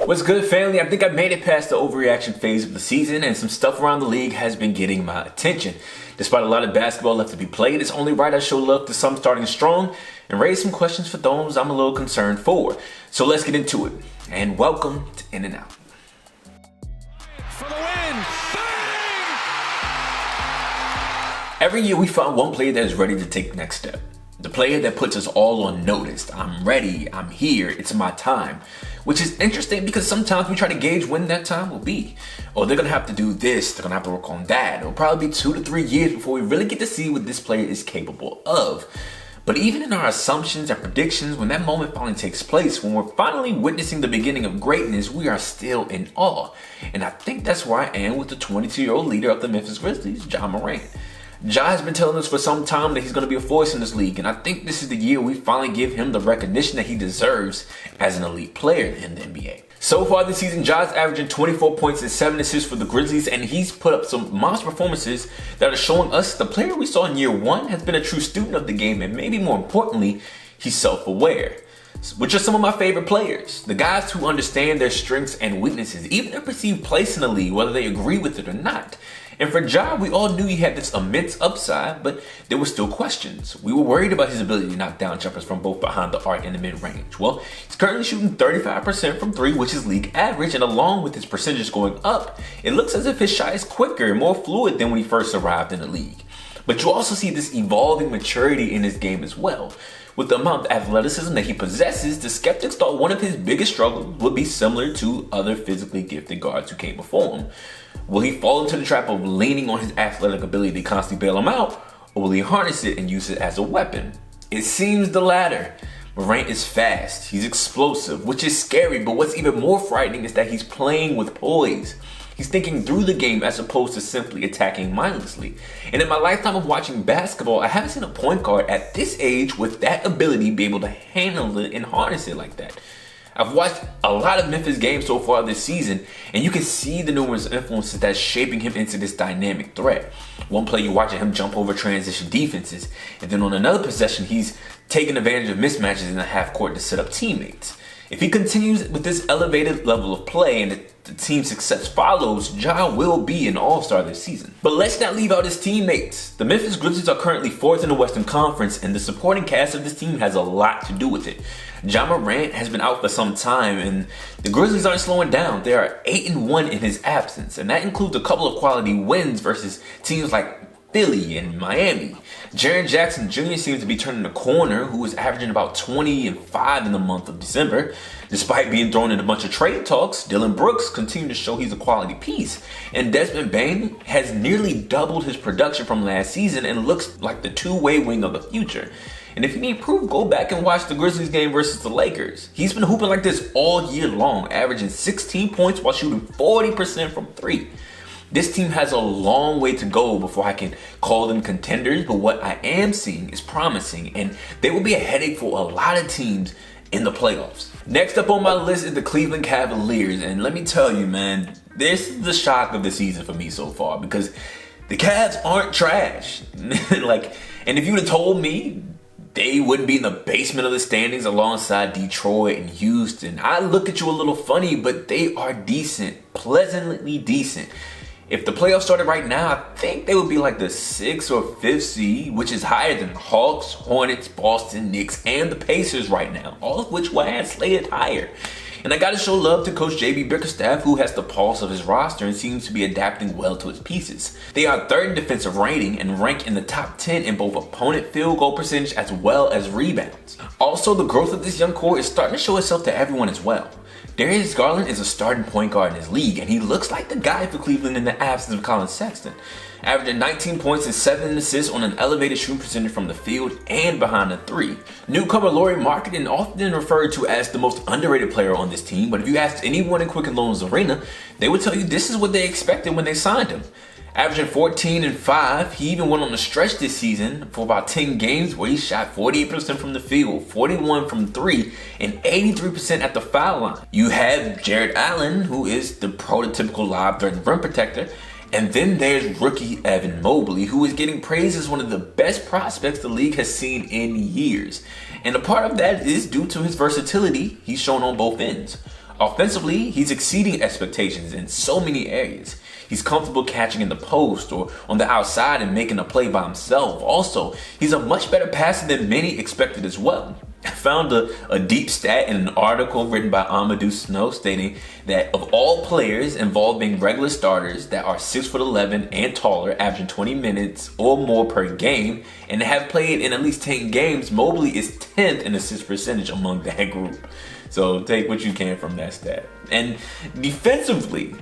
What's good, family? I think I made it past the overreaction phase of the season, and some stuff around the league has been getting my attention. Despite a lot of basketball left to be played, it's only right I show love to some starting strong and raise some questions for those I'm a little concerned for. So let's get into it, and welcome to In and Out. For the win! Bang! Every year we find one player that is ready to take the next step. The player that puts us all on notice. I'm ready, I'm here, it's my time. Which is interesting because sometimes we try to gauge when that time will be. Or they're gonna have to do this, they're gonna have to work on that. It'll probably be 2 to 3 years before we really get to see what this player is capable of. But even in our assumptions and predictions, when that moment finally takes place, when we're finally witnessing the beginning of greatness, we are still in awe. And I think that's where I am with the 22-year-old leader of the Memphis Grizzlies, Ja Morant. Ja has been telling us for some time that he's going to be a force in this league, and I think this is the year we finally give him the recognition that he deserves as an elite player in the NBA. So far this season, Ja's averaging 24 points and 7 assists for the Grizzlies, and he's put up some monster performances that are showing us the player we saw in year 1 has been a true student of the game, and maybe more importantly, he's self-aware. Which are some of my favorite players. The guys who understand their strengths and weaknesses, even their perceived place in the league, whether they agree with it or not. And for Ja, we all knew he had this immense upside, but there were still questions. We were worried about his ability to knock down jumpers from both behind the arc and the mid-range. Well, he's currently shooting 35% from 3, which is league average, and along with his percentage going up, it looks as if his shot is quicker and more fluid than when he first arrived in the league. But you also see this evolving maturity in his game as well. With the amount of athleticism that he possesses, the skeptics thought one of his biggest struggles would be similar to other physically gifted guards who came before him. Will he fall into the trap of leaning on his athletic ability to constantly bail him out, or will he harness it and use it as a weapon? It seems the latter. Morant is fast, he's explosive, which is scary, but what's even more frightening is that he's playing with poise. He's thinking through the game as opposed to simply attacking mindlessly. And in my lifetime of watching basketball, I haven't seen a point guard at this age with that ability be able to handle it and harness it like that. I've watched a lot of Memphis games so far this season, and you can see the numerous influences that's shaping him into this dynamic threat. One play, you're watching him jump over transition defenses, and then on another possession, he's taking advantage of mismatches in the half court to set up teammates. If he continues with this elevated level of play and the team's success follows, Ja will be an all-star this season. But let's not leave out his teammates. The Memphis Grizzlies are currently 4th in the Western Conference, and the supporting cast of this team has a lot to do with it. Ja Morant has been out for some time, and the Grizzlies aren't slowing down. They are 8-1 in his absence, and that includes a couple of quality wins versus teams like Philly and Miami. Jaren Jackson Jr. seems to be turning the corner, who is averaging about 20 and 5 in the month of December. Despite being thrown in a bunch of trade talks, Dylan Brooks continued to show he's a quality piece. And Desmond Bane has nearly doubled his production from last season and looks like the two-way wing of the future. And if you need proof, go back and watch the Grizzlies game versus the Lakers. He's been hooping like this all year long, averaging 16 points while shooting 40% from 3. This team has a long way to go before I can call them contenders, but what I am seeing is promising, and they will be a headache for a lot of teams in the playoffs. Next up on my list is the Cleveland Cavaliers, and let me tell you, man, this is the shock of the season for me so far because the Cavs aren't trash. And if you would have told me they wouldn't be in the basement of the standings alongside Detroit and Houston, I look at you a little funny, but they are decent, pleasantly decent. If the playoffs started right now, I think they would be like the 6th or 5th seed, which is higher than the Hawks, Hornets, Boston, Knicks, and the Pacers right now, all of which were had slated higher. And I gotta show love to Coach JB Bickerstaff, who has the pulse of his roster and seems to be adapting well to his pieces. They are 3rd in defensive rating and rank in the top 10 in both opponent field goal percentage as well as rebounds. Also, the growth of this young core is starting to show itself to everyone as well. Darius Garland is a starting point guard in his league, and he looks like the guy for Cleveland in the absence of Colin Sexton. Averaging 19 points and 7 assists on an elevated shooting percentage from the field and behind the 3. Newcomer Lauri Markkanen, often referred to as the most underrated player on this team, but if you asked anyone in Quicken Loans Arena, they would tell you this is what they expected when they signed him. Averaging 14 and 5, he even went on the stretch this season for about 10 games where he shot 48% from the field, 41 from 3, and 83% at the foul line. You have Jared Allen, who is the prototypical lob threat and rim protector, and then there's rookie Evan Mobley, who is getting praised as one of the best prospects the league has seen in years. And a part of that is due to his versatility he's shown on both ends. Offensively, he's exceeding expectations in so many areas. He's comfortable catching in the post or on the outside and making a play by himself. Also, he's a much better passer than many expected as well. I found a deep stat in an article written by Amadou Snow stating that of all players involving regular starters that are 6'11" and taller, averaging 20 minutes or more per game, and have played in at least 10 games, Mobley is 10th in assist percentage among that group. So take what you can from that stat. And defensively,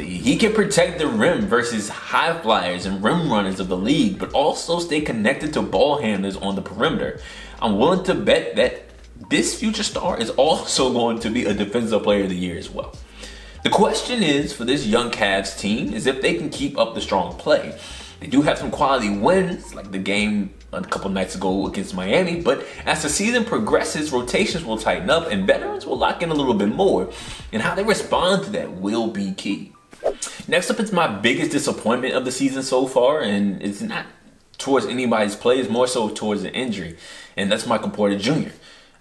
he can protect the rim versus high flyers and rim runners of the league, but also stay connected to ball handlers on the perimeter. I'm willing to bet that this future star is also going to be a defensive player of the year as well. The question is for this young Cavs team is if they can keep up the strong play. They do have some quality wins, like the game a couple nights ago against Miami, but as the season progresses, rotations will tighten up and veterans will lock in a little bit more, and how they respond to that will be key. Next up is my biggest disappointment of the season so far, and it's not towards anybody's play, it's more so towards the injury, and that's Michael Porter Jr.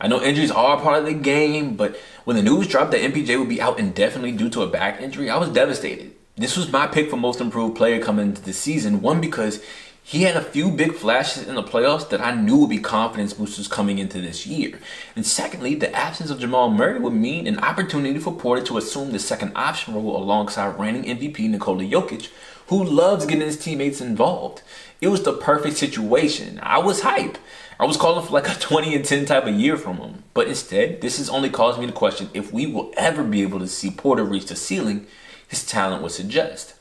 I know injuries are part of the game, but when the news dropped that MPJ would be out indefinitely due to a back injury, I was devastated. This was my pick for most improved player coming into the season. One, because he had a few big flashes in the playoffs that I knew would be confidence boosters coming into this year. And secondly, the absence of Jamal Murray would mean an opportunity for Porter to assume the second option role alongside reigning MVP Nikola Jokic, who loves getting his teammates involved. It was the perfect situation. I was hype. I was calling for like a 20-10 type of year from him. But instead, this has only caused me to question if we will ever be able to see Porter reach the ceiling his talent would suggest.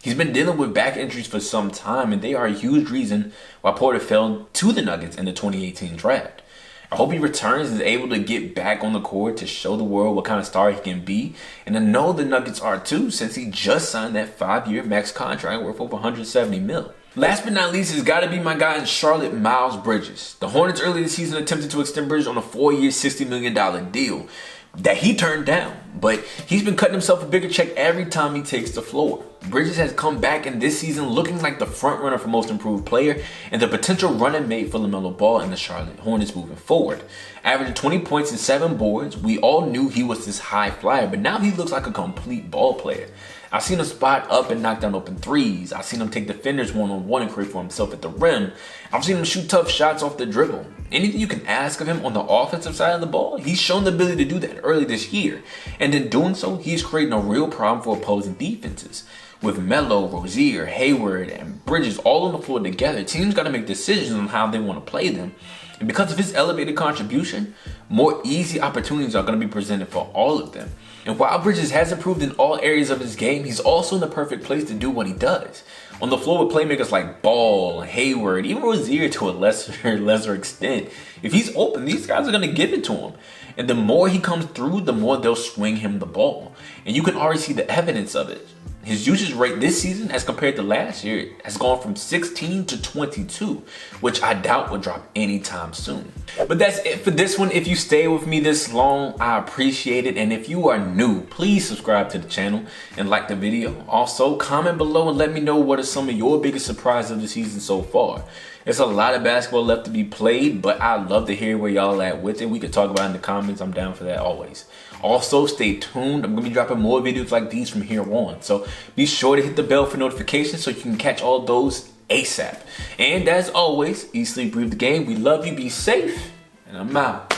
He's been dealing with back injuries for some time, and they are a huge reason why Porter fell to the Nuggets in the 2018 draft. I hope he returns and is able to get back on the court to show the world what kind of star he can be, and I know the Nuggets are too, since he just signed that 5-year max contract worth over $170 million. Last but not least, it's got to be my guy in Charlotte, Miles Bridges. The Hornets earlier this season attempted to extend Bridges on a 4-year, $60 million deal that he turned down, but he's been cutting himself a bigger check every time he takes the floor. Bridges has come back in this season looking like the front runner for most improved player and the potential running mate for LaMelo Ball and the Charlotte Hornets moving forward. Averaging 20 points and 7 boards, we all knew he was this high flyer, but now he looks like a complete ball player. I've seen him spot up and knock down open threes. I've seen him take defenders one-on-one and create for himself at the rim. I've seen him shoot tough shots off the dribble. Anything you can ask of him on the offensive side of the ball, he's shown the ability to do that early this year. And in doing so, he's creating a real problem for opposing defenses. With Melo, Rozier, Hayward, and Bridges all on the floor together, teams got to make decisions on how they want to play them. And because of his elevated contribution, more easy opportunities are going to be presented for all of them. And while Bridges has improved in all areas of his game, he's also in the perfect place to do what he does. On the floor with playmakers like Ball, Hayward, even Rozier to a lesser extent, if he's open, these guys are going to give it to him. And the more he comes through, the more they'll swing him the ball. And you can already see the evidence of it. His usage rate this season as compared to last year has gone from 16 to 22, which I doubt will drop anytime soon. But that's it for this one. If you stay with me this long, I appreciate it. And if you are new, please subscribe to the channel and like the video. Also, comment below and let me know what are some of your biggest surprises of the season so far. There's a lot of basketball left to be played, but I'd love to hear where y'all at with it. We could talk about it in the comments. I'm down for that always. Also, stay tuned. I'm going to be dropping more videos like these from here on. So be sure to hit the bell for notifications so you can catch all those ASAP. And as always, eat, sleep, breathe the game. We love you. Be safe. And I'm out.